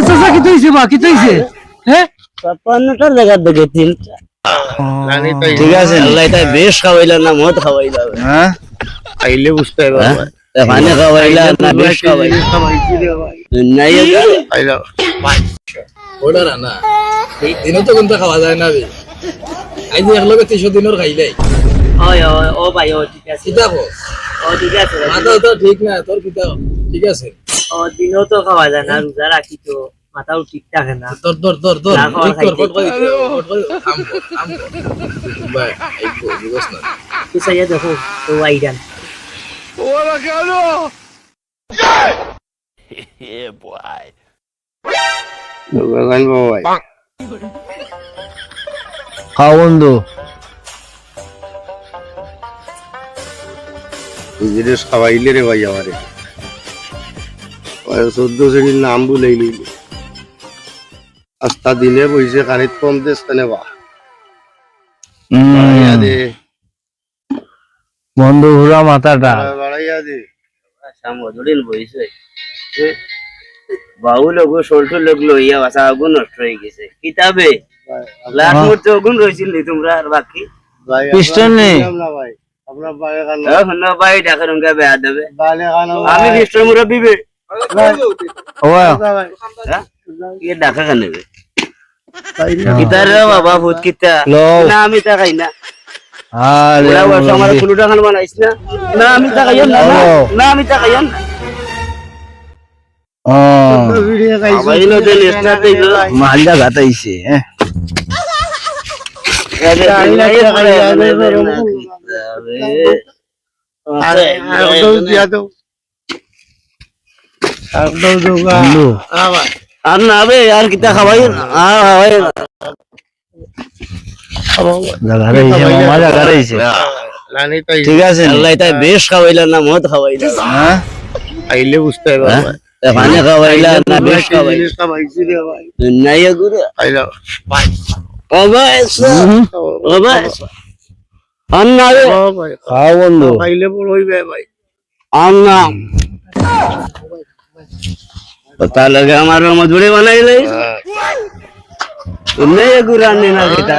চাচা কি তুইছে বা কি তুইছে হ্যাঁ 56টার জায়গা দেখে 3টা ঠিক আছে আল্লাহ তাই বেশ খাওয়াইলা না মদ খাওয়াইলা হ্যাঁ আইলে বুঝতে পারবা পানি খাওয়াইলা না বেশ খাওয়াইলা নাই আইলা ওটা না দিনও তো কোনটা খাওয়া যায় না রে আই যে একলগে 300 দিনের খাইলাই ওই ও ভাই ও ঠিক আছে কিতা কো ও ঠিক আছে মাথা তো ঠিক না তোর কিতা ঠিক আছে ও দিনও তো খাওয়া যায় না রোজা রাখি তো মাথাও ঠিক থাকে না তোর ঠিক কর থাম ভাই আইকো বুঝছ না তুই সাইয়া দেখো তো আইডান ওরা কেন ভগবান ভাই খাও বন্ধু জিনিস খাওয়াইলে রে ভাই আমারে 14 শ্রেণীর নাম বলেই লইল আস্তা দিনে বইছে কানিত কম দেশখানে বা বাড়াইয়া দে বন্ধু ঘুরা মাথাটা বাড়াইয়া দে সামদুরিল বইছে বাউ লোক সল্ট লোক লইয়া ভাষা আগুন নষ্ট হয়ে গেছে কিতাবে লাখ মূর্তি আগুন রইছিল তোমরা আর বাকি পিস্টন নেই না ভাই আপনার বাগে কান না ভাই টাকা রঙ্গা বেয়া দেবে বালে কান আমি পিস্টন মুরব্বি বে ওয়া ये डाका खाने में किधर रे बाबा भूत कितना ना আমি তা খাই না আরে ওরা ওর আমার কুলুটা খান বানাইছ না না আমি তা খাইম না না আমি তা খাইম না ও ভিডিও গাইছো আবাইলো দে লিস্টটা দিল মালদা গাতাইছে হ্যাঁ আরে একদম দিয়া দাও একদম দুগা বন্ধু আবার আর না বে यार कितना खवाई ভাই জায়গা রইছে মামা জায়গা রইছে লানি তাই ঠিক আছে আল্লাহ তাই বেশ খাওয়াইলা না মদ খাওয়াইলা হ্যাঁ আইলে বুঝতে পারবা পানি খাওয়াইলা না বেশ খাওয়াইলা জিনিস খাওয়াইছি রে ভাই নাই গুরে আইলা ভাই ও ভাই ও ভাই আন্না রে ও ভাই খাও বন্ধু খাইলে বড় হইবে ভাই আন্না पता लगा हमारा मजबूरी बनाई ले तुमने ये गुरानी ना किता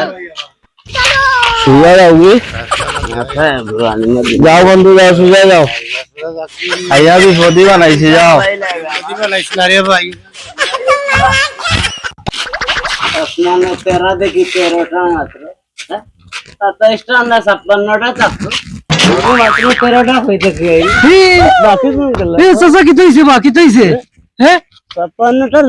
সুজা যাওগে आता है गुरानी मत যাও বন্ধু যাও সুজা যাও খাইয়া বি সদি বানাইছে যাও বানাইছিলা রে ভাই आसमान तेरा देखी 13টা মাত্র হ্যাঁ 27টা না 56টা থাকতো মাত্র 13টা হইতে গই বাকি কোন গেল এ চাচা কি তুইছে বা কি তুইছে হ্যাঁ 56টার